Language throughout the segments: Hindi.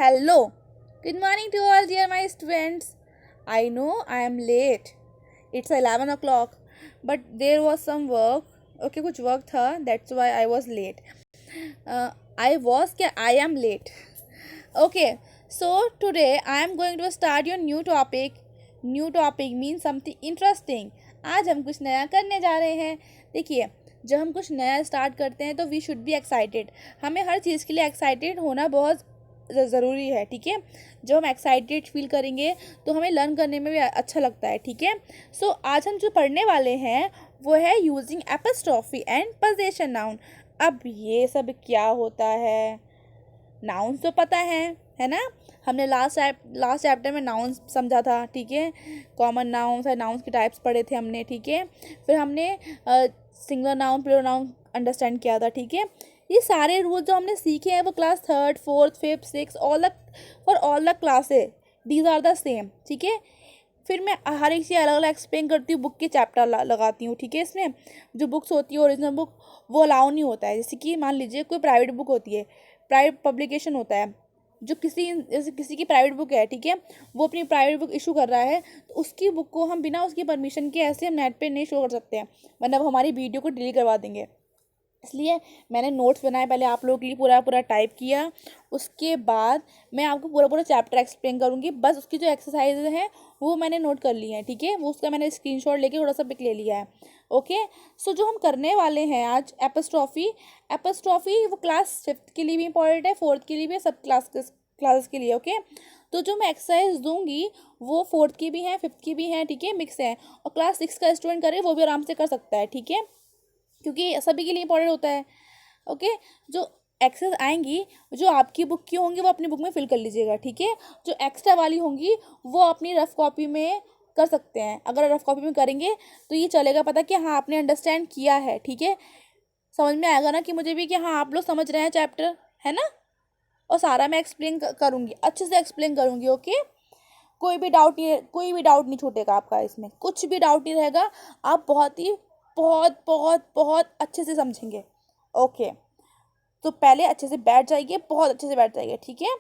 Hello. Good morning to all, dear my students. I know I am late. It's 11 o'clock, but there was some work. Okay, कुछ work था. That's why I was late. I am late. Okay, so today I am going to start your new topic. New topic means something interesting. आज हम कुछ नया करने जा रहे हैं. देखिए, जब हम कुछ नया स्टार्ट करते हैं तो वी शुड बी एक्साइटेड. हमें हर चीज़ के लिए एक्साइटेड होना बहुत ज़रूरी है. ठीक है, जब हम एक्साइटेड फील करेंगे तो हमें लर्न करने में भी अच्छा लगता है. ठीक है, सो आज हम जो पढ़ने वाले हैं वो है using apostrophe and position noun. अब ये सब क्या होता है? नाउन्स तो पता है ना. हमने लास्ट चैप्टर में नाउन्स समझा था. ठीक है, कॉमन नाउन्स और नाउन्स के टाइप्स पढ़े थे हमने. ठीक है, फिर हमने singular noun plural noun understand किया था. ठीक है, ये सारे रूल जो हमने सीखे हैं वो class 3rd 4th 5th 6th all the classes these are the same. ठीक है, फिर मैं हर एक चीज़ अलग अलग एक्सप्लेन करती हूँ. बुक के चैप्टर लगाती हूँ. ठीक है, इसमें जो बुक्स होती है ओरिजिनल बुक वो अलाउ नहीं होता है. जैसे कि मान लीजिए कोई प्राइवेट बुक होती है, प्राइवेट पब्लिकेशन होता है, जो किसी की प्राइवेट बुक है. ठीक है, वो अपनी प्राइवेट बुक इशू कर रहा है तो उसकी बुक को हम बिना उसकी परमिशन के ऐसे हम नेट पे नहीं शो कर सकते हैं, वरना वो हमारी वीडियो को डिलीट करवा देंगे. इसलिए मैंने नोट्स बनाए, पहले आप लोगों के लिए पूरा टाइप किया. उसके बाद मैं आपको पूरा चैप्टर एक्सप्लेन करूँगी. बस उसकी जो एक्सरसाइज हैं वो मैंने नोट कर ली हैं. ठीक है, वो उसका मैंने स्क्रीनशॉट लेके थोड़ा सा पिक ले लिया है. ओके, सो जो हम करने वाले हैं आज एपस्ट्रॉफी वो क्लास 5th के लिए भी इंपॉर्टेंट है, 4th के लिए भी, सब क्लासेस के लिए. ओके, तो जो मैं एक्सरसाइज दूंगी वो 4th की भी हैं, 5th की भी हैं. ठीक है, मिक्स है. और क्लास 6 का स्टूडेंट करे वो भी आराम से कर सकता है. ठीक है, क्योंकि सभी के लिए इंपॉर्टेंट होता है. ओके, जो एक्सेस आएंगी जो आपकी बुक की होंगी वो अपनी बुक में फिल कर लीजिएगा. ठीक है, जो एक्स्ट्रा वाली होंगी वो अपनी रफ कॉपी में कर सकते हैं. अगर रफ कॉपी में करेंगे तो ये चलेगा पता कि हाँ आपने अंडरस्टैंड किया है. ठीक है, समझ में आएगा ना कि मुझे भी कि हाँ आप लोग समझ रहे हैं चैप्टर, है ना. और सारा मैं एक्सप्लेन करूँगी, अच्छे से एक्सप्लेन करूँगी. ओके, कोई भी डाउट नहीं छूटेगा आपका. इसमें कुछ भी डाउट नहीं रहेगा. आप बहुत अच्छे से समझेंगे. ओके, तो पहले अच्छे से बैठ जाइए, बहुत अच्छे से बैठ जाइए. ठीक है,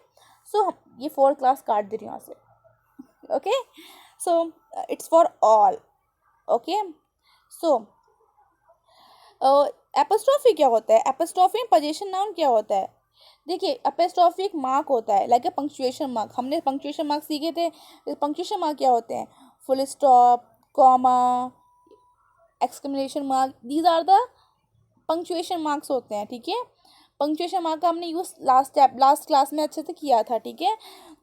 सो ये 4th क्लास काट दे रही हूँ यहाँ से. Okay, so it's for all. Okay, so apostrophe क्या होता है? एपस्ट्रॉफी एंड पोजीशन नाउन क्या होता है? देखिए, एपस्ट्रॉफी एक मार्क होता है, लाइक ए पंक्चुएशन मार्क. हमने पंक्चुएशन मार्क सीखे थे. पंक्चुएशन मार्क क्या होते हैं? Full stop, comma, exclamation mark, these are the punctuation marks होते हैं. ठीक है, पंक्चुएशन मार्क का हमने यूज़ लास्ट क्लास में अच्छे से किया था. ठीक है,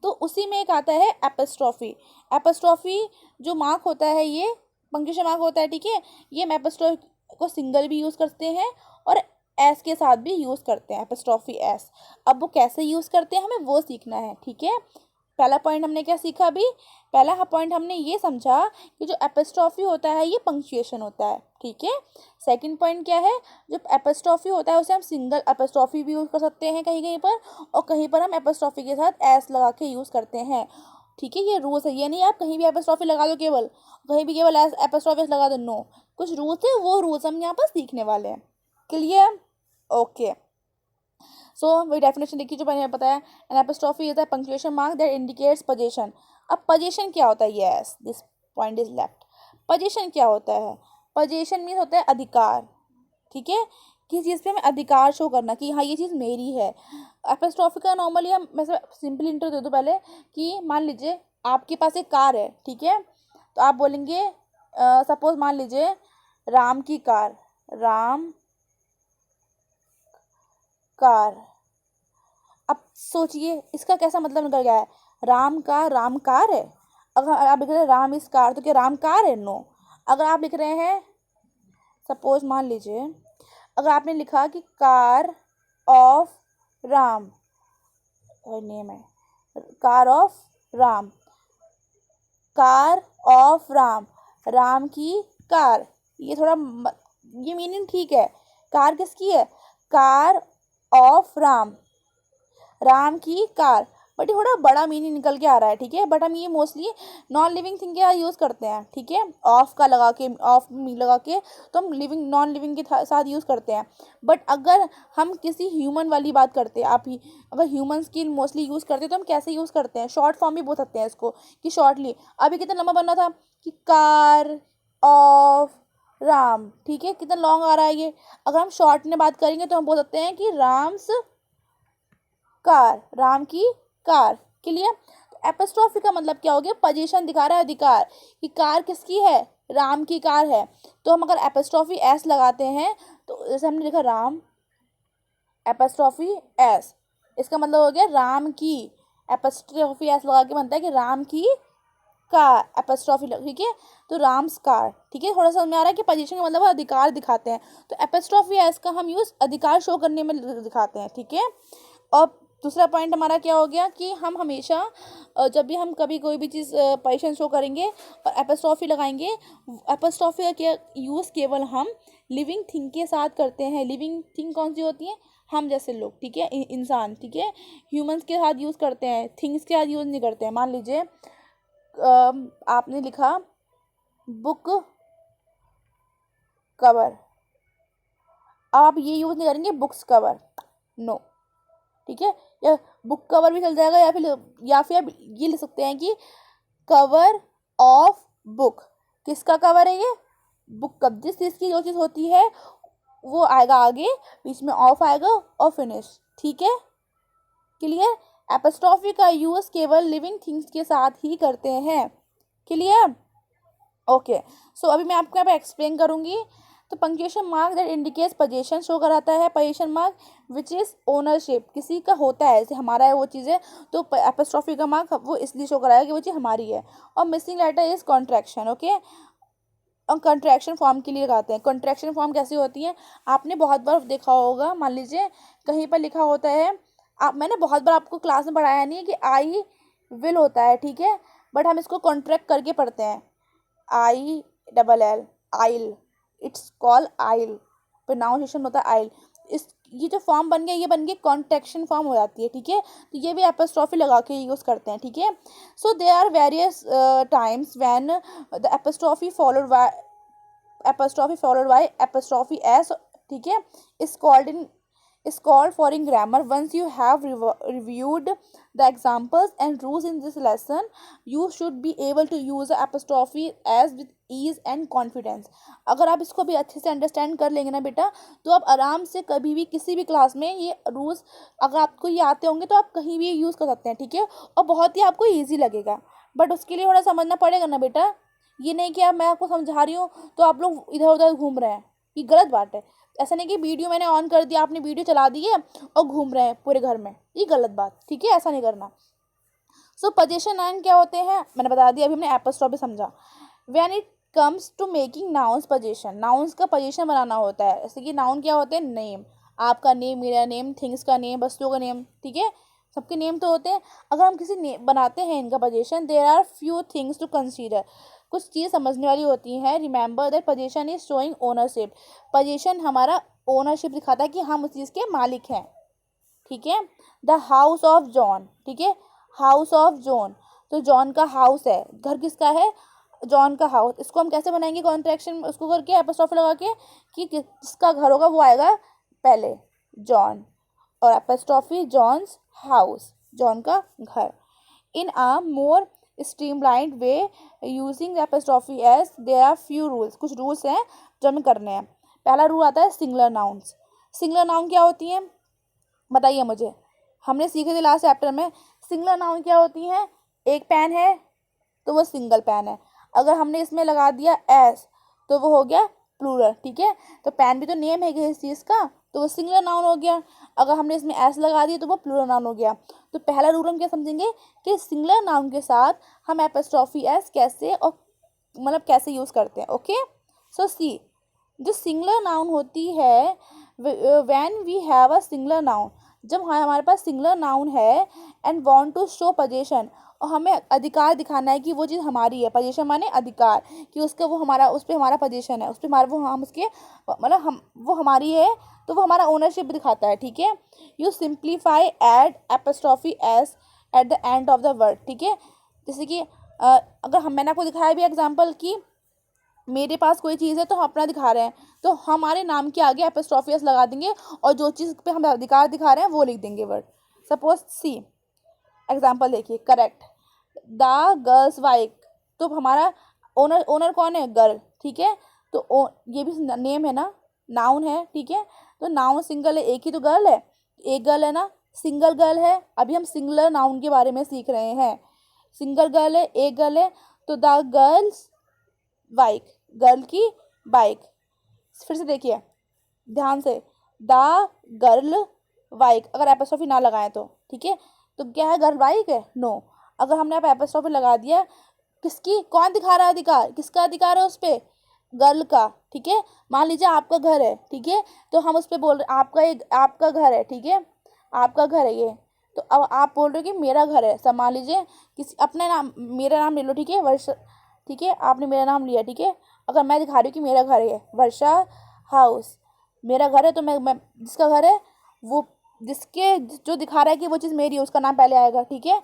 तो उसी में एक आता है एपस्ट्रॉफी जो मार्क होता है ये पंक्चुएशन मार्क होता है. ठीक है, ये हम एपस्ट्रॉफी को सिंगल भी यूज़ करते हैं और एस के साथ भी यूज़ करते हैं, एपस्ट्रॉफी एस. अब वो कैसे यूज़ करते हैं हमें वो सीखना है. ठीक है, पहला पॉइंट हमने क्या सीखा अभी? पहला पॉइंट हमने ये समझा कि जो एपस्ट्रॉफी होता है ये पंक्चुएशन होता है. ठीक है, सेकंड पॉइंट क्या है? जो एपस्ट्रॉफी होता है उसे हम सिंगल एपस्ट्रॉफी भी यूज़ कर सकते हैं कहीं कहीं पर, और कहीं पर हम एपस्ट्रॉफी के साथ एस लगा के यूज़ करते हैं. ठीक है, ये रूल्स है. ये नहीं आप कहीं भी एपस्ट्रॉफी लगा दो, कहीं भी केवल एपस्ट्रॉफी लगा दो. नो, कुछ रूल्स है, वो रूल्स हम यहाँ पर सीखने वाले हैं. क्लियर? ओके, सो वही डेफिनेशन देखिए जो मैंने बताया. An apostrophe is a punctuation mark that indicates position. अब पोजीशन क्या होता है? Yes, this point is left. Position क्या होता है? पोजीशन मीन होता है अधिकार. ठीक है, किसी चीज़ पे हमें अधिकार शो करना कि हाँ ये चीज़ मेरी है. एपस्ट्रॉफी का नॉर्मली हम वैसे सिंपली इंट्रो दे दो पहले कि मान लीजिए आपके पास एक कार है. ठीक है, तो आप बोलेंगे सपोज मान लीजिए राम की कार. अब सोचिए इसका कैसा मतलब निकल गया है? राम कार है. अगर आप लिख रहे हैं राम इस कार तो क्या राम कार है? नो. अगर आप लिख रहे हैं सपोज मान लीजिए अगर आपने लिखा कि कार ऑफ राम, नेम है कार ऑफ राम, राम की कार. ये थोड़ा ये मीनिंग ठीक है. कार किसकी है? कार ऑफ राम, राम की कार. बट ये थोड़ा बड़ा मीनिंग निकल के आ रहा है, ठीक है। बट हम ये मोस्टली नॉन लिविंग थिंग के यूज़ करते हैं, ठीक है। ऑफ का लगा के, ऑफ लगा के तो हम लिविंग नॉन लिविंग के साथ यूज़ करते हैं। बट अगर हम किसी ह्यूमन वाली बात करते हैं, आप ही अगर ह्यूमन्स की मोस्टली यूज़ करते हैं तो हम कैसे यूज़ करते हैं, शॉर्ट फॉर्म भी बोल सकते हैं इसको कि शॉर्टली। अभी कितना लंबा बनना था कि कार ऑफ राम, ठीक है, कितना लॉन्ग आ रहा है ये। अगर हम शॉर्ट में बात करेंगे तो हम बोल सकते हैं कि राम्स कार, राम की कार। क्लियर। तो एपोस्ट्रोफी का मतलब क्या हो गया, पोजीशन दिखा रहा है, अधिकार, कि कार किसकी है, राम की कार है। तो हम अगर एपोस्ट्रोफी एस लगाते हैं तो जैसे हमने लिखा राम एपोस्ट्रोफी एस, इसका मतलब हो गया राम की, एपोस्ट्रोफी एस लगा के बनता है कि राम की कार एपोस्ट्रोफी, ठीक है। तो राम्स कार, ठीक है। थोड़ा सा समझ में आ रहा है कि पोजीशन का मतलब अधिकार दिखाते हैं, तो एपोस्ट्रोफी एस का हम यूज़ अधिकार शो करने में दिखाते हैं, ठीक है। और दूसरा पॉइंट हमारा क्या हो गया कि हम हमेशा जब भी हम कभी कोई भी चीज़ पोजीशन शो करेंगे और एपोस्ट्रोफी लगाएंगे, एपोस्ट्रोफी का क्या यूज़ केवल हम लिविंग थिंग के साथ करते हैं। लिविंग थिंग कौन सी होती है, हम जैसे लोग, ठीक है, इंसान, ठीक है। ह्यूमंस के साथ यूज़ करते हैं, थिंग्स के साथ यूज़ नहीं करते हैं। मान लीजिए आपने लिखा बुक कवर, अब आप ये यूज़ नहीं करेंगे बुक्स कवर, नो, ठीक है। या बुक कवर भी चल जाएगा, या फिर आप ये लिख सकते हैं कि कवर ऑफ बुक। किसका कवर है ये, बुक का। जिस चीज़ की जो चीज़ होती है वो आएगा आगे, बीच में ऑफ आएगा और फिनिश, ठीक है। क्लियर। एपोस्ट्रोफी का यूज़ केवल लिविंग थिंग्स के साथ ही करते हैं। क्लियर। ओके। सो अभी मैं आपको यहाँ पे एक्सप्लेन करूँगी। तो punctuation mark that indicates position show कराता है। Position mark which is ownership, किसी का होता है, जैसे हमारा है वो चीज़ है, तो एपोस्ट्रोफी का मार्क वो इसलिए शो कराएगा कि वो चीज़ हमारी है। और missing letter is contraction, okay. और कंट्रैक्शन फॉर्म के लिए लगाते हैं। कंट्रैक्शन फॉर्म कैसी होती है, आपने बहुत बार देखा होगा। मान लीजिए कहीं पर लिखा होता है, आप, मैंने बहुत बार आपको क्लास में पढ़ाया नहीं है कि आई विल होता है, ठीक है, बट हम इसको कॉन्ट्रैक्ट करके पढ़ते हैं, I double L, I'll, it's call I'll, pronunciation होता है आइल। इस ये जो फॉर्म बन गया, ये बन गई कॉन्ट्रैक्शन फॉर्म हो जाती है, ठीक है। तो ये भी एपोस्ट्रोफी लगा के यूज़ करते हैं, ठीक है। So there are various times when the apostrophe followed by apostrophe S, ठीक है, is called for in grammar. Once you have reviewed the examples and rules in this lesson, you should be able to use the apostrophe as with ease and confidence. अगर आप इसको भी अच्छे से अंडरस्टैंड कर लेंगे ना बेटा, तो आप आराम से कभी भी किसी भी क्लास में ये रूल्स अगर आपको ये आते होंगे तो आप कहीं भी यूज़ कर सकते हैं, ठीक है। और बहुत ही आपको ईजी लगेगा। बट उसके लिए थोड़ा समझना पड़ेगा ना बेटा, ये नहीं कि अब मैं आपको समझा रही हूँ तो आप लोग इधर उधर घूम रहे हैं, ये गलत बात है। ऐसा नहीं कि वीडियो मैंने ऑन कर दिया, आपने वीडियो चला दी है और घूम रहे हैं पूरे घर में, ये गलत बात, ठीक है, ऐसा नहीं करना। सो पोजीशन नाउन क्या होते हैं, मैंने बता दिया, अभी हमने एपोस्ट्रोफी समझा। When it comes to making nouns possession, nouns का पोजीशन बनाना होता है। जैसे कि नाउन क्या होते हैं, नेम, आपका नेम, मेरा नेम, थिंग्स का नेम, वस्तुओं का नेम, ठीक है, सबके नेम तो होते हैं। अगर हम किसी नेम बनाते हैं इनका possession, there are few things to consider, कुछ चीज़ समझने वाली होती हैं। Remember that possession is showing ownership, possession हमारा ओनरशिप दिखाता है कि हम उस चीज़ के मालिक हैं, ठीक है। द हाउस ऑफ जॉन, ठीक है, हाउस ऑफ जॉन, तो जॉन का हाउस है, घर किसका है, जॉन का हाउस। इसको हम कैसे बनाएंगे कॉन्ट्रैक्शन, उसको करके एपोस्ट्रोफी लगा के कि किसका घर होगा वो आएगा पहले, जॉन, और एपोस्ट्रोफी जॉन्स हाउस, जॉन का घर। In a more streamlined way using apostrophe s, there are few rules, कुछ रूल्स हैं जो हमें करने हैं। पहला रूल आता है सिंगुलर नाउन्स। सिंगुलर नाउन क्या होती हैं, बताइए मुझे, हमने सीखे थे लास्ट चैप्टर में। सिंगुलर नाउन क्या होती हैं, एक पेन है तो वो सिंगल पेन है। अगर हमने इसमें लगा दिया एस तो वो हो गया प्लूरल, ठीक है। तो पेन भी तो नेम है इस चीज़ का, तो वो सिंगुलर नाउन हो गया। अगर हमने इसमें एस लगा दिया तो वो प्लूरल नाउन हो गया। तो पहला रूल हम क्या समझेंगे कि सिंगुलर नाउन के साथ हम एपोस्ट्रोफी एस कैसे और मतलब कैसे यूज़ करते हैं, ओके। सो सी, जो सिंगुलर नाउन होती है, when we have a singular noun, जब हमारे पास सिंगुलर नाउन है and want to show possession, और हमें अधिकार दिखाना है कि वो चीज़ हमारी है, पोजीशन माने अधिकार, कि उसका वो हमारा, उस पर हमारा पोजीशन है, उस पर हमारा वो, हम उसके मतलब हम वो हमारी है, तो वो हमारा ओनरशिप दिखाता है, ठीक है। You simplify add apostrophe S at the end of the word, ठीक है। जैसे कि अगर मैंने आपको दिखाया भी एग्जाम्पल कि मेरे पास कोई चीज़ है तो हम अपना दिखा रहे हैं, तो हमारे नाम के आगे एपोस्ट्रोफी एस लगा देंगे और जो चीज़ पे हम अधिकार दिखा रहे हैं वो लिख देंगे वर्ड। सपोज सी एग्जाम्पल देखिए, करेक्ट, द गर्ल्स वाइफ, तो हमारा ओनर ओनर कौन है, गर्ल, ठीक है। तो ये भी नेम है ना, नाउन है, ठीक है। तो नाउन सिंगल है, एक ही तो गर्ल है, एक गर्ल है ना, सिंगल गर्ल है। अभी हम सिंगुलर नाउन के बारे में सीख रहे हैं। सिंगल गर्ल है, एक गर्ल है, तो द गर्ल्स बाइक, गर्ल की बाइक। फिर से देखिए ध्यान से, द गर्ल बाइक, अगर एपोस्ट्रोफी ना लगाएं तो, ठीक है। तो क्या है, गर्ल बाइक है, नो। अगर हमने यहाँ पे एपोस्ट्रोफी लगा दिया, किसकी, कौन दिखा रहा है अधिकार, किसका अधिकार है उस पर, गर्ल का, ठीक है। मान लीजिए आपका घर है, ठीक है, तो हम उस पर बोल रहे आपका घर है, ठीक है, आपका घर है ये। तो अब आप बोल रहे हो कि मेरा घर है, सब मान लीजिए किसी अपने नाम, मेरा नाम ले लो, ठीक है, वर्षा, ठीक है, आपने मेरा नाम लिया, ठीक है। अगर मैं दिखा रही हूँ कि मेरा घर है वर्षा हाउस, मेरा घर है, तो मैं जिसका घर है वो, जिसके जो दिखा रहा है कि वो चीज़ मेरी है, उसका नाम पहले आएगा, ठीक है।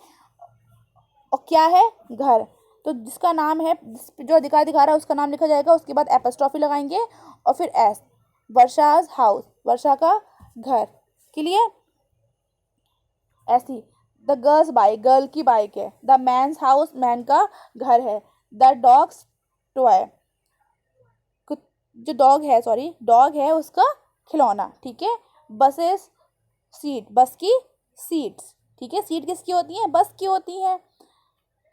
और क्या है, घर, तो जिसका नाम है, जो अधिकार दिखा रहा है उसका नाम लिखा जाएगा, उसके बाद एपोस्ट्रोफी लगाएंगे और फिर एस, वर्षाज हाउस, वर्षा का घर, क्लियर। ऐसी, द गर्ल्स बाइक, गर्ल की बाइक है, द मैंस हाउस, मैन का घर है, द डॉग्स टॉय, जो डॉग है, सॉरी डॉग है उसका खिलौना, ठीक है। बसेस सीट, बस की सीट्स, ठीक है। सीट किसकी होती है, बस की होती है,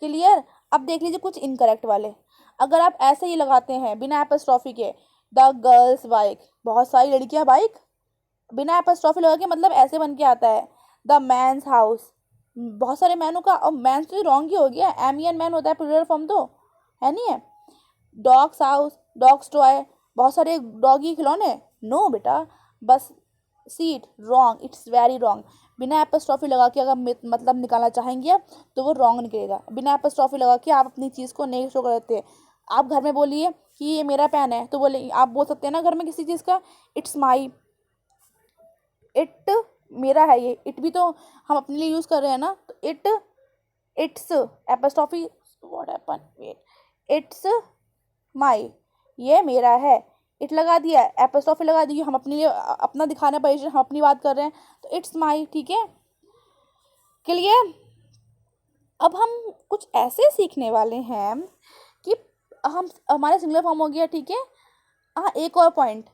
क्लियर। अब देख लीजिए कुछ इनकरेक्ट वाले, अगर आप ऐसे ही लगाते हैं बिना एपोस्ट्रोफी के, द गर्ल्स बाइक, बहुत सारी लड़कियां बाइक, बिना एपोस्ट्रोफी लगा के मतलब ऐसे बन के आता है, द मैंस हाउस, बहुत सारे मैनों का, और मैंस तो रॉन्ग ही हो गया, एम ई एन मैन होता है प्लूरल फॉर्म तो है नहीं है। डॉग्स हाउस, डॉग्स टॉय, बहुत सारे डॉगी खिलौने, नो बेटा, बस seat, wrong, it's very wrong. बिना एपोस्ट्रोफी लगा के अगर मतलब निकालना चाहेंगे तो वो रॉन्ग निकलेगा। बिना एपोस्ट्रोफी लगा के आप अपनी चीज़ को नहीं शो कर देते। आप घर में बोलिए कि ये मेरा पेन है, तो बोले, आप बोल सकते हैं ना घर में किसी चीज़ का, इट्स माई, इट मेरा है ये, इट भी तो हम अपने लिए यूज़ कर रहे हैं ना, तो it, it's apostrophe, what happen, wait, it's my, ये मेरा है, इट लगा दिया, एपोस्ट्रोफी लगा दी, हम अपने लिए अपना दिखाने पर हम अपनी बात कर रहे हैं, तो इट्स माई, ठीक है, क्लियर। अब हम कुछ ऐसे सीखने वाले हैं कि हम, हमारा सिंगुलर फॉर्म हो गया, ठीक है। हाँ, एक और पॉइंट,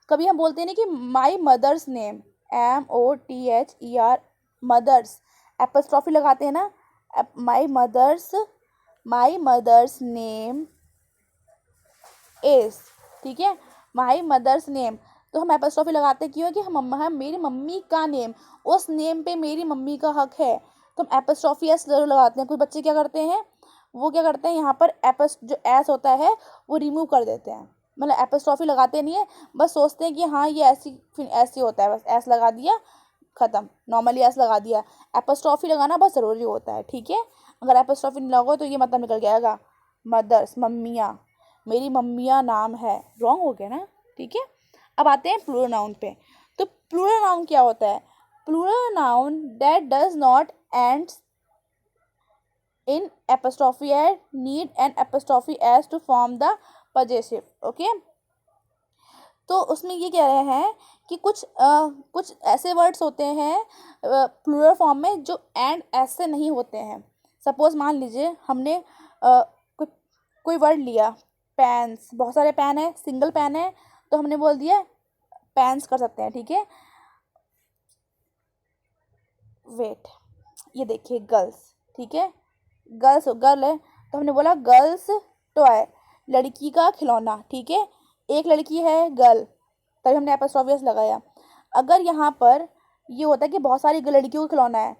कभी हम बोलते हैं ना कि my mother's name, MOTHER, mother's, apostrophe लगाते हैं ना, माई मदर्स नेम इज, ठीक है, माई मदर्स नेम, तो हम एपोस्ट्रोफी लगाते क्यों, कि हम मेरी मम्मी का नेम, उस नेम पे मेरी मम्मी का हक है, तो हम एपोस्ट्रोफी एस जरूर लगाते हैं। कुछ बच्चे क्या करते हैं, वो क्या करते हैं, यहाँ पर जो एस होता है वो रिमूव कर देते हैं, मतलब एपोस्ट्रोफी लगाते नहीं है, बस सोचते हैं कि हाँ ये ऐसी ऐसी होता है, बस एस लगा दिया, ख़त्म, नॉर्मली एस लगा दिया। एपोस्ट्रोफी लगाना बहुत ज़रूरी होता है, ठीक है। अगर एपोस्ट्रोफी नहीं लगाओ तो ये मतलब निकल जाएगा, मदर्स, मम्मियाँ, मेरी मम्मियाँ नाम है, रॉन्ग हो गया ना, ठीक है। अब आते हैं प्लूरल नाउन पे। तो प्लूरल नाउन क्या होता है, plural noun that does not ends in apostrophe add need an apostrophe S to form the possessive, okay. तो उसमें ये कह रहे हैं कि कुछ ऐसे वर्ड्स होते हैं प्लूरल फॉर्म में जो एंड एस से नहीं होते हैं। सपोज मान लीजिए हमने कोई वर्ड लिया, पेन्स, बहुत सारे पेन है, सिंगल पेन है, तो हमने बोल दिया पेन्स कर सकते हैं, ठीक है। वेट, ये देखिए गर्ल्स, ठीक है, गर्ल्स, गर्ल है, तो हमने बोला गर्ल्स टॉय, लड़की का खिलौना, ठीक है, एक लड़की है गर्ल, तभी हमने एपोस्ट्रोफी एस लगाया। अगर यहाँ पर ये होता है कि बहुत सारी लड़कियों का खिलौना है,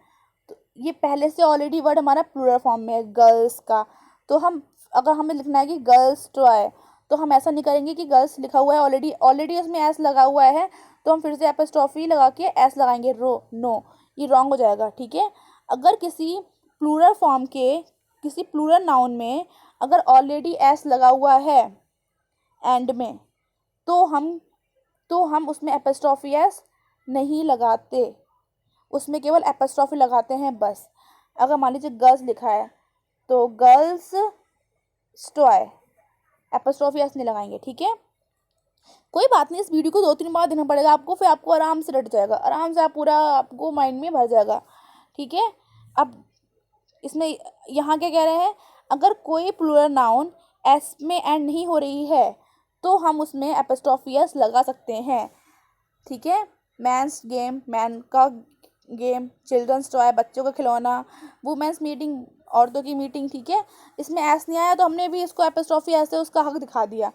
तो ये पहले से ऑलरेडी वर्ड हमारा प्लूरल फॉर्म में है गर्ल्स का, तो हम, अगर हमें लिखना है कि गर्ल्स टॉय, तो हम ऐसा नहीं करेंगे कि गर्ल्स लिखा हुआ है ऑलरेडी, ऑलरेडी उसमें एस लगा हुआ है, तो हम फिर से एपोस्ट्रोफी लगा के एस लगाएंगे, नो, ये रॉन्ग हो जाएगा, ठीक है। अगर किसी प्लूरल फॉर्म के, किसी प्लूरल नाउन में अगर ऑलरेडी एस लगा हुआ है एंड में, तो हम उसमें एपोस्ट्रोफी एस नहीं लगाते, उसमें केवल एपोस्ट्रोफी लगाते हैं बस। अगर मान लीजिए गर्ल्स लिखा है तो गर्ल्स टॉय, एपोस्ट्रोफी एस नहीं लगाएंगे, ठीक है। कोई बात नहीं, इस वीडियो को 2-3 बार देना पड़ेगा आपको, फिर आपको आराम से रट जाएगा, आराम से आप पूरा आपको माइंड में भर जाएगा, ठीक है। अब इसमें यहाँ क्या कह रहे हैं, अगर कोई प्लूरल नाउन एस में एंड नहीं हो रही है तो हम उसमें एपोस्ट्रोफी एस लगा सकते हैं, ठीक है। मैंस गेम, मैन का गेम, चिल्ड्रंस टॉय, बच्चों का खिलौना, वुमेन्स मीटिंग, औरतों की मीटिंग, ठीक है। इसमें एस नहीं आया तो हमने भी इसको एपोस्ट्रोफी एस से उसका हक दिखा दिया।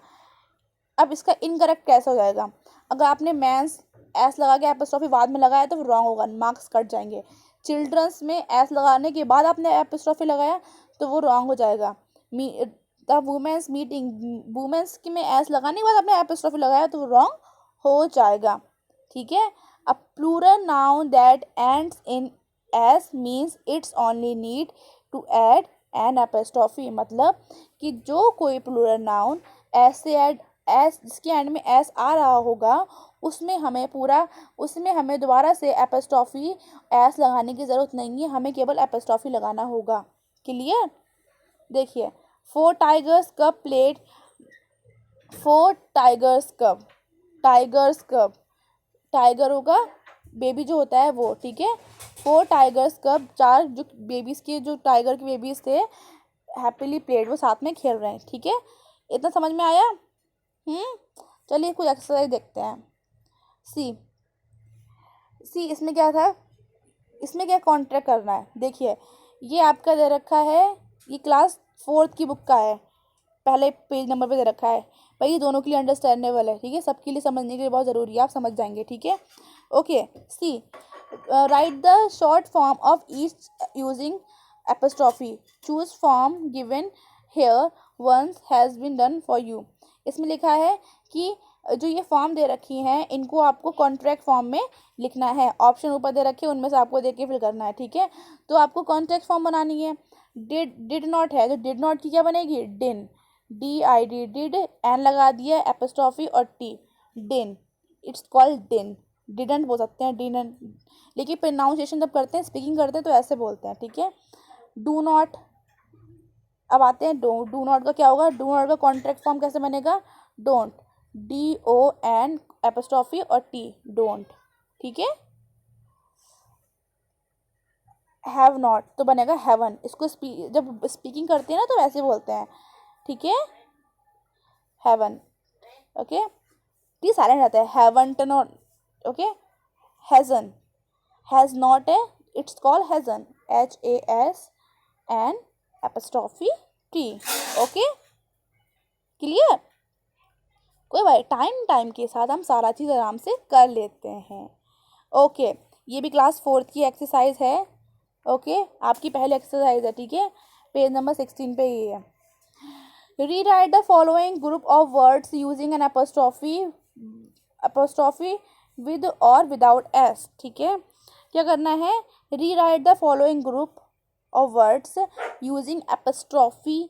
अब इसका इनकरेक्ट कैसे हो जाएगा, अगर आपने मैंस एस लगा के एपोस्ट्रोफी बाद में लगाया तो रॉन्ग होगा, मार्क्स कट जाएंगे। चिल्ड्रंस में एस लगाने के बाद आपने एपोस्ट्रोफी लगाया तो वो रॉन्ग हो जाएगा। द वुमेन्स मीटिंग, वुमेन्स की में एस लगाने के बाद आपने एपोस्ट्रोफी लगाया तो वो रॉन्ग हो जाएगा, ठीक है। A plural noun that ends in S means it's only need to add an apostrophe, मतलब कि जो कोई प्लूरल नाउन एस से ऐड, एस जिसके एंड में एस आ रहा होगा उसमें हमें दोबारा से एपोस्ट्रोफी एस लगाने की ज़रूरत नहीं है, हमें केवल एपोस्ट्रोफी लगाना होगा। क्लियर। देखिए, 4 tigers cup played, 4 tigers cup, tigers cup, tiger होगा बेबी जो होता है वो, ठीक है। 4 टाइगर्स कप, 4 जो बेबीज़ के, जो टाइगर के बेबीज़ थे, हैप्पीली प्लेड, वो साथ में खेल रहे हैं, ठीक है। इतना समझ में आया। चलिए कुछ एक्सरसाइज देखते हैं। सी सी इसमें क्या था, इसमें क्या कॉन्ट्रैक्ट करना है। देखिए, ये आपका दे रखा है, ये क्लास 4th की बुक का है, पहले पेज नंबर पे दे रखा है भाई, ये दोनों के लिए अंडरस्टैंडेबल है, ठीक है, सबके लिए समझने के लिए बहुत ज़रूरी है, आप समझ जाएंगे, ठीक है। Okay, C write the short form of each using apostrophe, choose form given here once has been done for you. इसमें लिखा है कि जो ये फॉर्म दे रखी हैं इनको आपको कॉन्ट्रैक्ट फॉर्म में लिखना है, ऑप्शन ऊपर दे रखे हैं उनमें से आपको देख के फिल करना है, ठीक है। तो आपको कॉन्ट्रैक्ट फॉर्म बनानी है। डिड नॉट है, तो डिड नॉट की क्या बनेगी, डिन, DID, डिड, एन लगा दिया, एपोस्ट्रोफी और टी, डिन, इट्स कॉल्ड डिन। डिडंट बोल सकते हैं, डिडंट, लेकिन प्रोनाउंसिएशन जब करते हैं, स्पीकिंग करते हैं तो ऐसे बोलते हैं, ठीक है। डू नॉट, अब आते हैं डू नॉट का क्या होगा, डू नॉट का कॉन्ट्रैक्ट फॉर्म कैसे बनेगा, डोंट, DON एपोस्ट्रोफी और टी, डोंट, ठीक है। हैव नॉट तो बनेगा हैवन, इसको जब स्पीकिंग करते हैं ना तो वैसे बोलते हैं, ठीक है, हैवन, ओके। टी साइलेंट रहता है, haven't not, okay. Hasn't, has not है, it's called hasn't, HASN apostrophe T, okay. Clear. कोई भाई, टाइम के साथ हम सारा चीज़ आराम से कर लेते हैं, ओके। ये भी क्लास 4th की एक्सरसाइज है, ओके, आपकी पहली एक्सरसाइज है, ठीक है, पेज नंबर 16 पे ये है। Rewrite the following group of words using an apostrophe with और विदाउट एस, ठीक है। क्या करना है, rewrite the following group of words using apostrophe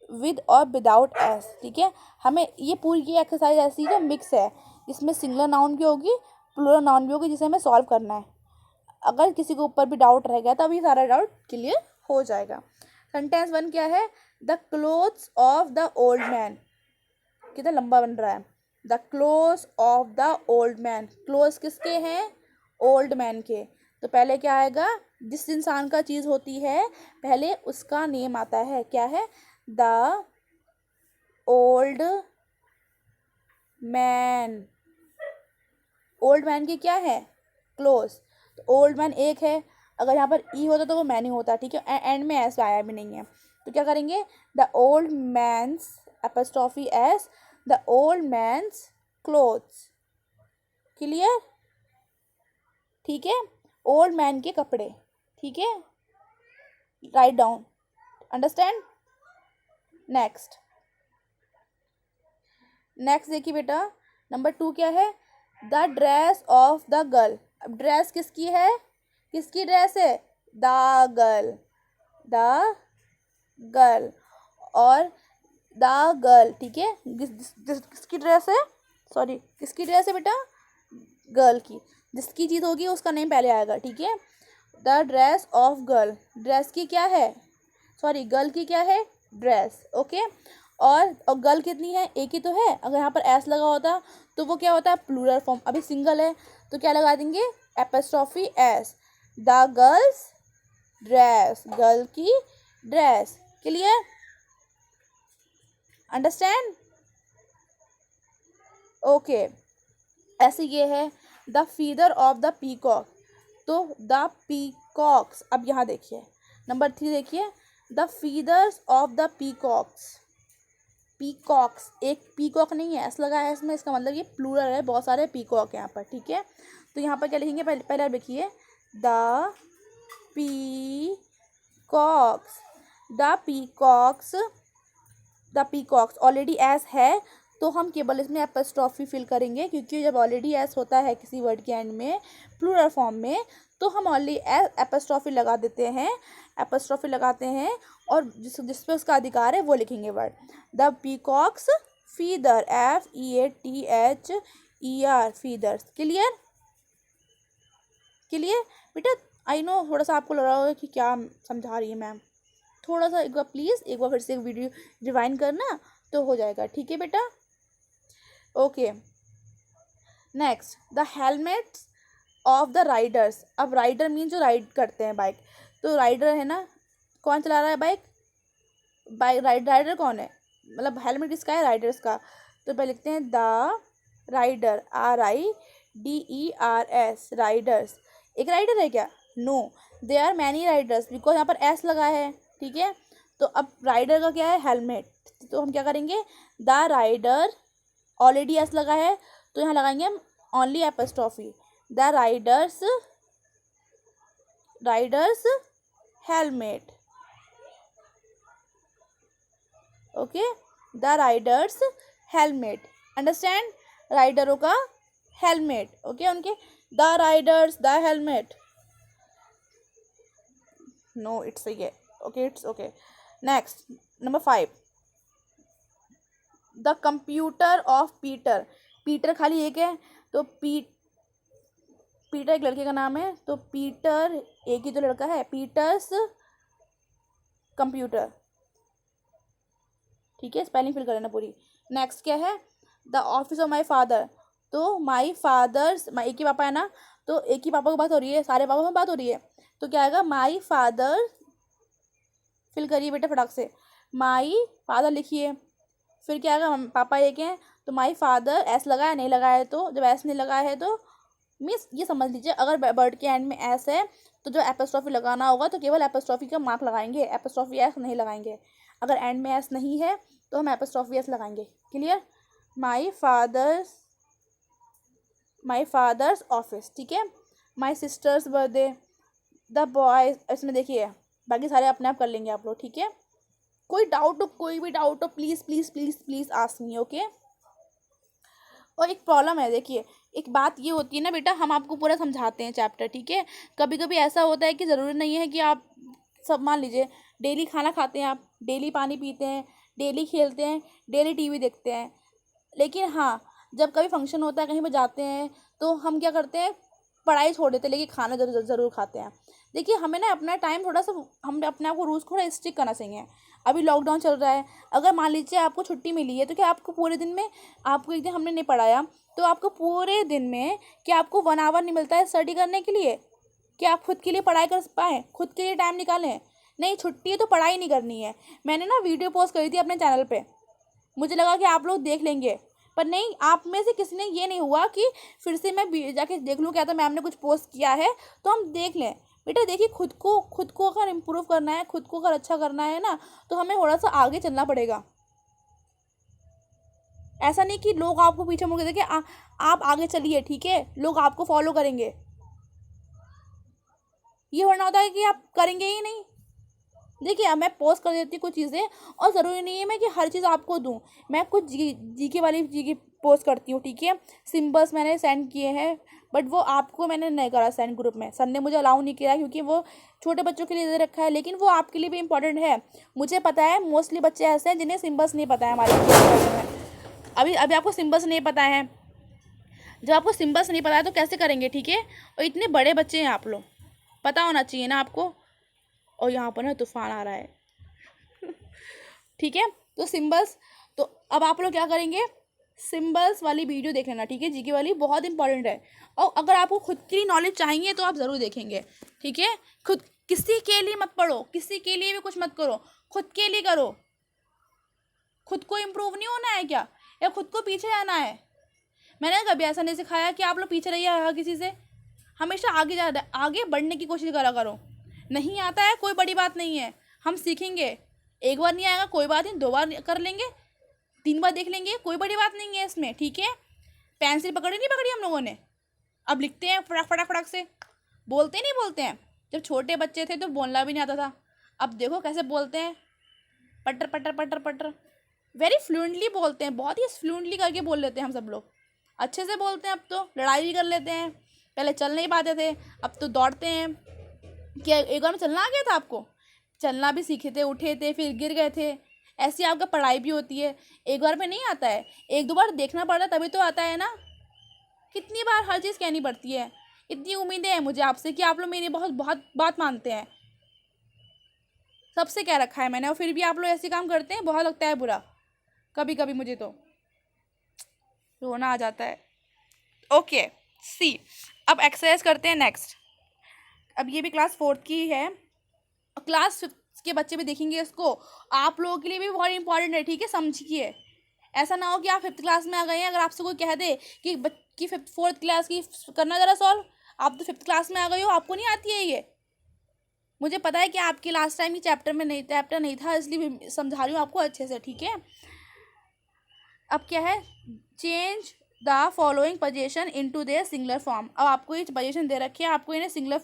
with और विदाउट एस, ठीक है। हमें ये पूरी की एक्सरसाइज ऐसी जो मिक्स है, इसमें सिंगुलर नाउन भी होगी, प्लूरल नाउन भी होगी, जिसे हमें सॉल्व करना है। अगर किसी के ऊपर भी डाउट रह गया तो अभी सारा डाउट क्लियर हो जाएगा। सेंटेंस 1 क्या है, the clothes of the old man, कितना लंबा बन रहा है, the clothes of the old man, clothes किसके हैं, ओल्ड मैन के। तो पहले क्या आएगा, जिस इंसान का चीज़ होती है पहले उसका नेम आता है, क्या है, the old man, old man की क्या है, क्लोथ्स, तो ओल्ड मैन एक है, अगर यहाँ पर ई होता तो वो मैन ही होता, ठीक है, एंड में एस आया भी नहीं है, तो क्या करेंगे, the old man's apostrophe S, the old man's clothes, clear, ठीक है, ओल्ड मैन के कपड़े, ठीक है, राइट डाउन, अंडरस्टैंड। नेक्स्ट देखिए बेटा, नंबर 2 क्या है, the dress of the girl. अब ड्रेस किसकी है, किसकी ड्रेस है, द गर्ल, द गर्ल, और द गर्ल, ठीक है, किसकी ड्रेस है, सॉरी किसकी ड्रेस है बेटा, गर्ल की, जिसकी चीज़ होगी उसका नेम पहले आएगा, ठीक है। The dress of girl, dress की क्या है, सॉरी गर्ल की क्या है, ड्रेस। ओके, और गर्ल कितनी है, एक ही तो है। अगर यहाँ पर एस लगा होता तो वो क्या होता है, प्लूरल फॉर्म। अभी सिंगल है तो क्या लगा देंगे, apostrophe S, the girls dress, girl की ड्रेस। Clear, understand, okay. ऐसे ये है the feather of the peacock, तो द पीकॉक्स। अब यहाँ देखिए नंबर 3 देखिए, the feathers of the peacocks, peacocks, एक पीकॉक नहीं है, ऐसा लगा है इसमें, इसका मतलब ये प्लूरल है, बहुत सारे पीकॉक यहाँ पर। ठीक है, तो यहाँ पर क्या लिखेंगे, पहले आप लिखिए the peacocks, the peacocks, the peacocks. Already S है तो हम केवल इसमें एपोस्ट्रोफी फिल करेंगे, क्योंकि जब ऑलरेडी एस होता है किसी वर्ड के एंड में प्लूरल फॉर्म में, तो हम ऑलरेडी एपोस्ट्रोफी लगा देते हैं, एपोस्ट्रोफी लगाते हैं, और जिस पे उसका अधिकार है वो लिखेंगे word. The peacock's feather, FEATHER, feathers. Clear, clear बेटा। आई नो थोड़ा सा आपको लग रहा होगा कि क्या समझा रही है मैम, थोड़ा सा एक बार प्लीज़ एक बार फिर से वीडियो रिवाइंड करना तो हो जाएगा। ठीक है बेटा, okay. Next, the helmets of the Riders. अब राइडर मीन जो राइड करते हैं बाइक, तो राइडर है ना, कौन चला रहा है बाइक, राइडर कौन है, मतलब हेलमेट किसका है, राइडर्स का। तो पहले लिखते हैं द राइडर, RIDERS, राइडर्स। एक राइडर है क्या, no, they are many riders, because यहाँ पर एस लगा है। ठीक है, तो अब राइडर का क्या है, हेलमेट, तो हम क्या करेंगे, द राइडर, ऑलरेडी एस लगा है तो यहाँ लगाएंगे हम only apostrophe, the riders, riders helmet. Okay, the riders helmet, understand, राइडरों का हेलमेट। ओके, उनके the riders the helmet, no it's ये, okay it's okay. Next number 5, the computer of Peter, Peter खाली एक है तो पीटर एक लड़के का नाम है, तो पीटर एक ही तो लड़का है, पीटर्स कंप्यूटर। ठीक है, स्पेलिंग फिल कर लेना पूरी। नेक्स्ट क्या है, the office of my father, तो माई फादर्स, एक ही पापा है ना, तो एक ही पापा की बात हो रही है, सारे पापा में बात हो रही है, तो क्या आएगा, माई फादर, फिल करिए बेटा फटाक से, माई फादर लिखिए, फिर क्या आएगा, पापा एक हैं तो माई फादर, एस लगाया नहीं लगाया, तो जब एस नहीं लगाया है तो मीन्स ये समझ लीजिए, अगर वर्ड के एंड में एस है तो जो एपोस्ट्रोफी लगाना होगा तो केवल एपोस्ट्रोफी का मार्क लगाएंगे, एपोस्ट्रोफी एस नहीं लगाएंगे। अगर एंड में एस नहीं है तो हम एपोस्ट्रोफी एस लगाएंगे। Clear, my father's office. ठीक है, माई सिस्टर्स बर्थडे, द बॉय, इसमें देखिए बाकी सारे अपने आप कर लेंगे आप लोग। ठीक है, कोई डाउट हो, कोई भी डाउट हो, please please please please ask me. Okay, और एक प्रॉब्लम है, देखिए एक बात ये होती है ना बेटा, हम आपको पूरा समझाते हैं चैप्टर, ठीक है, कभी कभी ऐसा होता है कि ज़रूरी नहीं है कि आप सब, मान लीजिए डेली खाना खाते हैं आप, डेली पानी पीते हैं, डेली खेलते हैं, डेली टीवी देखते हैं, लेकिन हाँ जब कभी फंक्शन होता है, कहीं पर जाते हैं, तो हम क्या करते हैं, पढ़ाई छोड़ देते हैं, लेकिन खाना ज़रूर खाते हैं। देखिए हमें ना अपना टाइम थोड़ा सा, हम अपने आप को रूल्स को थोड़ा स्ट्रिक्ट करना चाहिए। अभी लॉकडाउन चल रहा है, अगर मान लीजिए आपको छुट्टी मिली है, तो क्या आपको पूरे दिन में, आपको एक दिन हमने नहीं पढ़ाया तो आपको पूरे दिन में क्या आपको 1 आवर नहीं मिलता है स्टडी करने के लिए, कि आप खुद के लिए पढ़ाई कर पाएँ, खुद के लिए टाइम निकालें। नहीं, छुट्टी है तो पढ़ाई नहीं करनी है। मैंने ना वीडियो पोस्ट करी थी अपने चैनल पे, मुझे लगा कि आप लोग देख लेंगे, पर नहीं, आप में से किसी ने ये नहीं हुआ कि फिर से मैं जाके देख लूँ क्या तो मैम ने कुछ पोस्ट किया है तो हम देख लें। बेटा देखिए, खुद को अगर इम्प्रूव करना है, खुद को अगर अच्छा करना है ना, तो हमें थोड़ा सा आगे चलना पड़ेगा। ऐसा नहीं कि लोग आपको पीछे मुड़ के देखें, आप आगे चलिए, ठीक है, लोग आपको फॉलो करेंगे, ये होना होता है कि आप करेंगे ही नहीं। देखिए अब मैं पोस्ट कर देती हूँ कुछ चीज़ें, और ज़रूरी नहीं है मैं कि हर चीज़ आपको दूँ, मैं कुछ जीके वाली चीज़ें पोस्ट करती हूँ, ठीक है। सिंबल्स मैंने सेंड किए हैं, बट वो आपको मैंने नहीं करा सेंड ग्रुप में, सर ने मुझे अलाउ नहीं किया क्योंकि वो छोटे बच्चों के लिए दे रखा है, लेकिन वो आपके लिए भी इंपॉर्टेंट है। मुझे पता है मोस्टली बच्चे ऐसे हैं जिन्हें सिंबल्स नहीं पता है हमारे में। अभी अभी आपको सिंबल्स नहीं पता है, जब आपको सिंबल्स नहीं पता है तो कैसे करेंगे, ठीक है। और इतने बड़े बच्चे हैं आप लोग, पता होना चाहिए ना आपको। और यहाँ पर ना तूफान आ रहा है। ठीक है, तो सिंबल्स, तो अब आप लोग क्या करेंगे, सिंबल्स वाली वीडियो देख लेना, ठीक है, जीके वाली बहुत इंपॉर्टेंट है। और अगर आपको खुद की नॉलेज चाहिए तो आप ज़रूर देखेंगे, ठीक है। खुद, किसी के लिए मत पढ़ो, किसी के लिए भी कुछ मत करो, खुद के लिए करो। खुद को इम्प्रूव नहीं होना है क्या, या खुद को पीछे आना है? मैंने कभी ऐसा नहीं सिखाया कि आप लोग पीछे रहिए हर किसी से। हमेशा आगे जा, आगे बढ़ने की कोशिश करा करो। नहीं आता है कोई बड़ी बात नहीं है, हम सीखेंगे। एक बार नहीं आएगा कोई बात नहीं, 2 बार कर लेंगे, 3 बार देख लेंगे, कोई बड़ी बात नहीं है इसमें, ठीक है। पेंसिल पकड़ी नहीं पकड़ी हम लोगों ने, अब लिखते हैं फटाक फटाक फटाक से। बोलते नहीं बोलते हैं, जब छोटे बच्चे थे तो बोलना भी नहीं आता था, अब देखो कैसे बोलते हैं, पटर पटर पटर पटर, वेरी फ्लुएंटली बोलते हैं, बहुत ही फ्लुएंटली करके बोल लेते हैं हम सब लोग, अच्छे से बोलते हैं। अब तो लड़ाई भी कर लेते हैं, पहले चल नहीं पाते थे, अब तो दौड़ते हैं। क्या एक बार में चलना आ गया था आपको? चलना भी सीखे थे, उठे थे, फिर गिर गए थे। ऐसी आपका पढ़ाई भी होती है, एक बार में नहीं आता है, 1-2 बार देखना पड़ता है तभी तो आता है ना। कितनी बार हर चीज़ कहनी पड़ती है? इतनी उम्मीदें हैं मुझे आपसे कि आप लोग मेरी बहुत बहुत बात मानते हैं, सबसे कह रखा है मैंने, और फिर भी आप लोग ऐसे काम करते हैं, बहुत लगता है बुरा कभी कभी मुझे तो, रोना आ जाता है। ओके, सी, अब एक्सरसाइज करते हैं नेक्स्ट। अब ये भी क्लास 4th की है, क्लास 5th के बच्चे भी देखेंगे इसको, आप लोगों के लिए भी बहुत इंपॉर्टेंट है, ठीक है, समझिए। ऐसा ना हो कि आप 5th क्लास में आ गए हैं, अगर आपसे कोई कह दे कि 4th क्लास की करना ज़रा सॉल्व, आप तो 5th क्लास में आ गए हो, आपको नहीं आती है ये। मुझे पता है कि आपके लास्ट टाइम की चैप्टर नहीं था, इसलिए समझा रही हूँ आपको अच्छे से, ठीक है। अब क्या है, change the following position into their singular form. अब आपको ये पोजीशन दे रखी है, आपको इन्हें सिंगुलर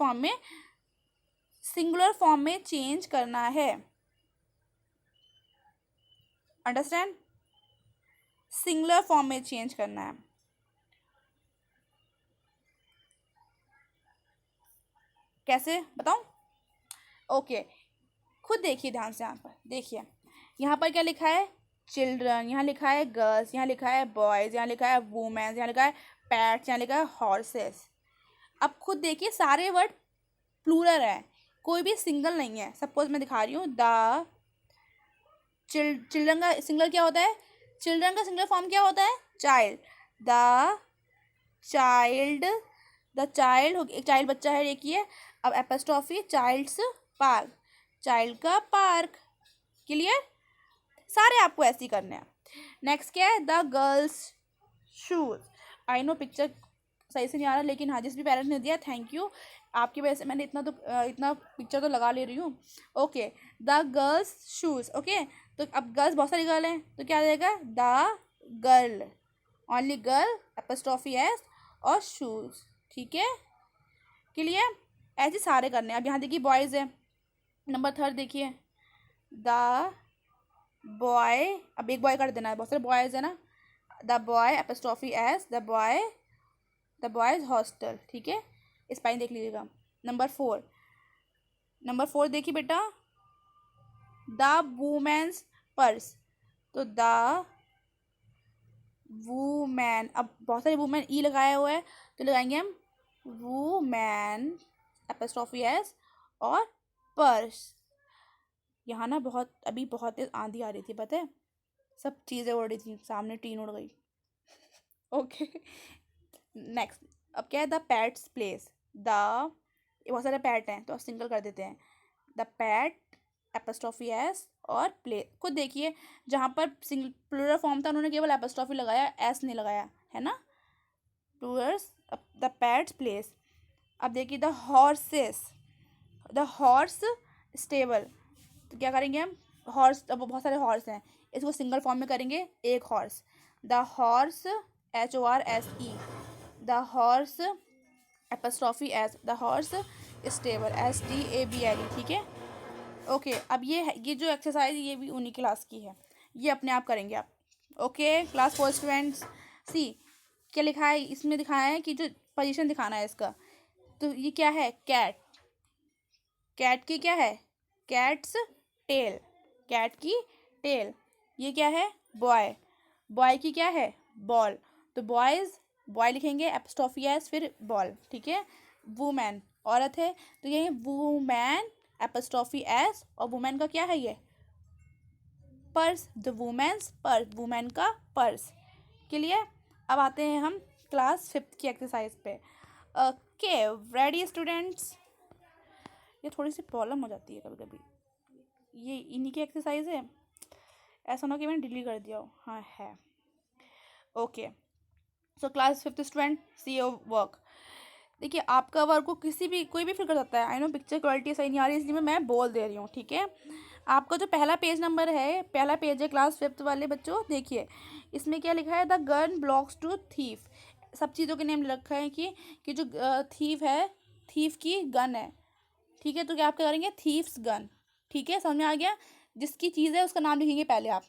फॉर्म में चेंज करना है, अंडरस्टैंड, सिंगुलर फॉर्म में चेंज करना है। कैसे बताऊं? ओके, खुद देखिए ध्यान से, यहाँ पर देखिए, यहाँ पर क्या लिखा है, चिल्ड्रन, यहाँ लिखा है गर्ल्स, यहाँ लिखा है बॉयज़, यहाँ लिखा है वुमेन्स, यहाँ लिखा है पैट्स, यहाँ लिखा है हॉर्सेस। अब खुद देखिए सारे वर्ड प्लूरल है, कोई भी सिंगल नहीं है। सपोज मैं दिखा रही हूँ, द चिल्ड्रन का सिंगल क्या होता है, चिल्ड्रन का सिंगल फॉर्म क्या होता है, child, the child, the child, एक चाइल्ड बच्चा है, देखिए। अब एपोस्ट्रोफी, चाइल्ड्स पार्क, चाइल्ड का पार्क, क्लियर, सारे आपको ऐसे ही करने हैं। नेक्स्ट क्या है, the girls shoes. I know picture सही से नहीं आ रहा, लेकिन हाँ, जिस भी पेरेंट्स ने दिया थैंक यू, आपकी वजह से मैंने इतना पिक्चर तो लगा ले रही हूँ। Okay, the girls shoes, okay, तो अब गर्ल्स बहुत सारी गर्ल हैं, तो क्या रहेगा, the girl, only girl, apostrophe S, और शूज़, ठीक है, क्लियर। ऐसे सारे करने हैं। अब यहाँ देखिए बॉयज़ है, नंबर 3 देखिए, द बॉय, अब एक बॉय कर देना है, बहुत सारे बॉयज़ है ना, the boy apostrophe S, the boys hostel, ठीक है, स्पेलिंग देख लीजिएगा। नंबर 4 देखिए बेटा, द वुमेन्स पर्स, तो द वुमेन, अब बहुत सारे वुमेन ई लगाया हुआ है, तो लगाएंगे हम वुमेन एपोस्ट्रोफी एस, और पर्स। यहाँ ना अभी बहुत तेज आंधी आ रही थी, पता है, सब चीज़ें उड़ रही थी, सामने टीन उड़ गई। ओके, नेक्स्ट, अब क्या है, द पैट्स प्लेस, बहुत सारे पैट हैं तो अब सिंगल कर देते हैं, द पैट एपोस्ट्रोफी एस, और प्ले, खुद देखिए जहाँ पर सिंगल प्लूरल फॉर्म था उन्होंने केवल एपोस्ट्रोफी लगाया, एस नहीं लगाया है ना, प्लूरल्स, द पैट्स प्लेस। अब देखिए द हॉर्स स्टेबल, तो क्या करेंगे हम, हॉर्स, अब बहुत सारे हॉर्स हैं, इसको सिंगल फॉर्म में करेंगे, एक horse, the horse HORSE, the horse apostrophe S, the horse stable STABLE, ठीक है। ओके, अब ये जो एक्सरसाइज ये भी उन्हीं क्लास की है, ये अपने आप करेंगे आप। ओके, क्लास 4 स्टूडेंट्स, सी, क्या लिखा है इसमें, दिखाया है कि जो पोजीशन दिखाना है इसका, तो ये क्या है, कैट, कैट की क्या है, कैट्स टेल, कैट की टेल। ये क्या है, बॉय, बॉय की क्या है, बॉल, तो बॉयज़, बॉय लिखेंगे एपोस्ट्रोफी एस, फिर बॉल, ठीक है। वुमेन, औरत है तो ये वुमेन एपोस्ट्रोफी एस, और वुमेन का क्या है ये purse, the women's purse, women का पर्स। क्लियर। अब आते हैं हम क्लास 5th की एक्सरसाइज पे। Okay ready students. ये थोड़ी सी प्रॉब्लम हो जाती है कभी कभी, ये इन्हीं की एक्सरसाइज है, ऐसा ना कि मैंने डिलीट कर दिया हो। हाँ है। Okay so class 5th student see your work. देखिए आपका वर्क को कोई भी फिल कर सकता है। आई नो पिक्चर क्वालिटी सही नहीं आ रही, इसलिए मैं बोल दे रही हूँ, ठीक है। आपका जो पहला पेज नंबर है, पहला पेज है क्लास 5th वाले बच्चों, देखिए इसमें क्या लिखा है, the gun belongs to thief. सब चीज़ों के नेम रखा है कि जो थीफ है, थीफ की गन है, ठीक है। तो क्या आप क्या करेंगे, थीफ्स गन, ठीक है, समझ में आ गया। जिसकी चीज़ है उसका नाम लिखेंगे, पहले आप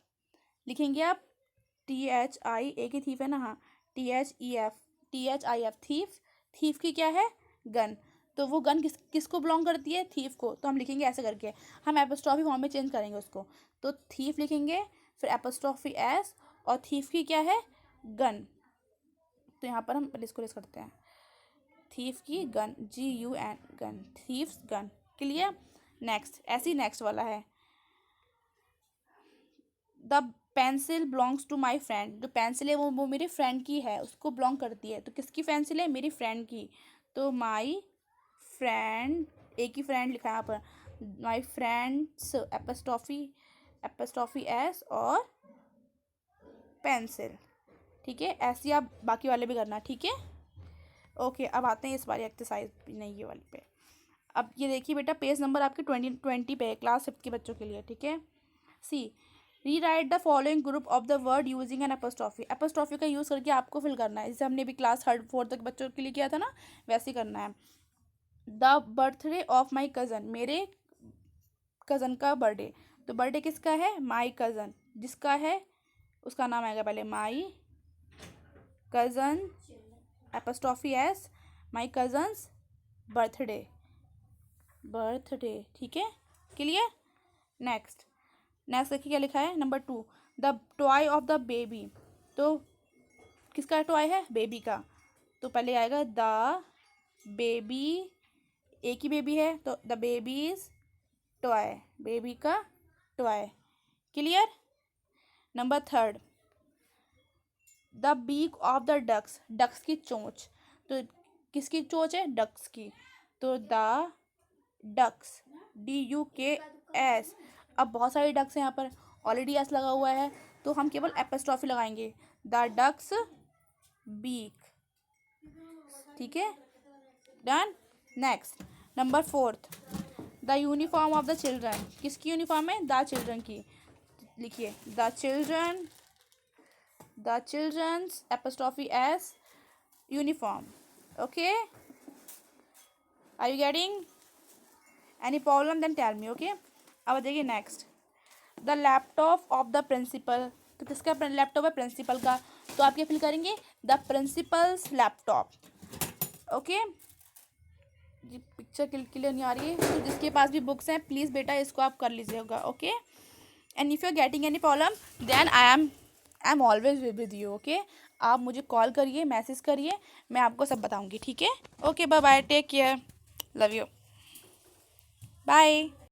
लिखेंगे आप THI, एक ही थीफ है ना, हाँ THEF थीफ। थीफ की क्या है, गन। तो वो गन किसको बिलोंग करती है, थीफ को। तो हम लिखेंगे ऐसे करके, हम एपोस्ट्रॉफी फॉर्म में चेंज करेंगे उसको। तो थीफ लिखेंगे, फिर एपोस्ट्रॉफी एस, और थीफ की क्या है, गन। तो यहाँ पर हम इसको रेस करते हैं, थीफ की gun, GUN gun, thief's gun. Clear. Next, ऐसे ही नेक्स्ट वाला है, the pencil belongs to my friend. जो पेंसिल है वो मेरी फ्रेंड की है, उसको बिलोंग करती है। तो किसकी पेंसिल है, मेरी फ्रेंड की। तो माई फ्रेंड, एक ही फ्रेंड लिखा है यहाँ पर, माई फ्रेंड्स एपोस्ट्रॉफी एस और पेंसिल, ठीक है। ऐसे ही आप बाकी वाले भी करना, ठीक है। ओके अब आते हैं इस वाली एक्सरसाइज, नहीं ये वाली पे। अब ये देखिए बेटा, पेज नंबर आपके 20 पे है, क्लास 5th के बच्चों के लिए, ठीक है। C rewrite the following group of the word using an apostrophe. Apostrophe का यूज़ करके आपको फिल करना है, जैसे हमने भी क्लास 3rd 4th तक बच्चों के लिए किया था ना, वैसे ही करना है। The birthday of my cousin, मेरे कज़न का बर्थडे। तो बर्थडे किसका है, माई कज़न, जिसका है उसका नाम आएगा पहले, my cousin apostrophe S, my cousins birthday, ठीक है। क्लियर। नेक्स्ट देखिए क्या लिखा है, number 2, the toy of the baby. तो किसका टॉय है, बेबी का। तो पहले आएगा द बेबी, एक ही बेबी है तो द बेबीज टॉय, बेबी का toy. Clear. Number 3, the beak of the ducks, ducks की चोंच। तो किसकी चोंच है, डक्स की। तो द डक्स, DUKS। अब बहुत सारी डक्स हैं यहाँ पर, ऑलरेडी एस लगा हुआ है, तो हम केवल एपोस्ट्रॉफी लगाएंगे, द डक्स बीक, ठीक है। Done. Next number 4, the uniform of the children. किसकी यूनिफॉर्म है, द चिल्ड्रन की। लिखिए the children's apostrophe S uniform. Okay are you getting any problem, then tell me, okay. अब देखिए next, the laptop of the principal. तो किसका लैपटॉप है, प्रिंसिपल का। तो आप क्या फिल करेंगे, द प्रिंसिपल्स लैपटॉप, ओके। जी पिक्चर क्लियर नहीं आ रही है, तो जिसके पास भी बुक्स हैं प्लीज़ बेटा इसको आप कर लीजिएगा, okay. And if you are getting any problem then I am always with you, okay. आप मुझे कॉल करिए, मैसेज करिए, मैं आपको सब बताऊंगी, ठीक है। Okay bye bye, take care, love you, bye.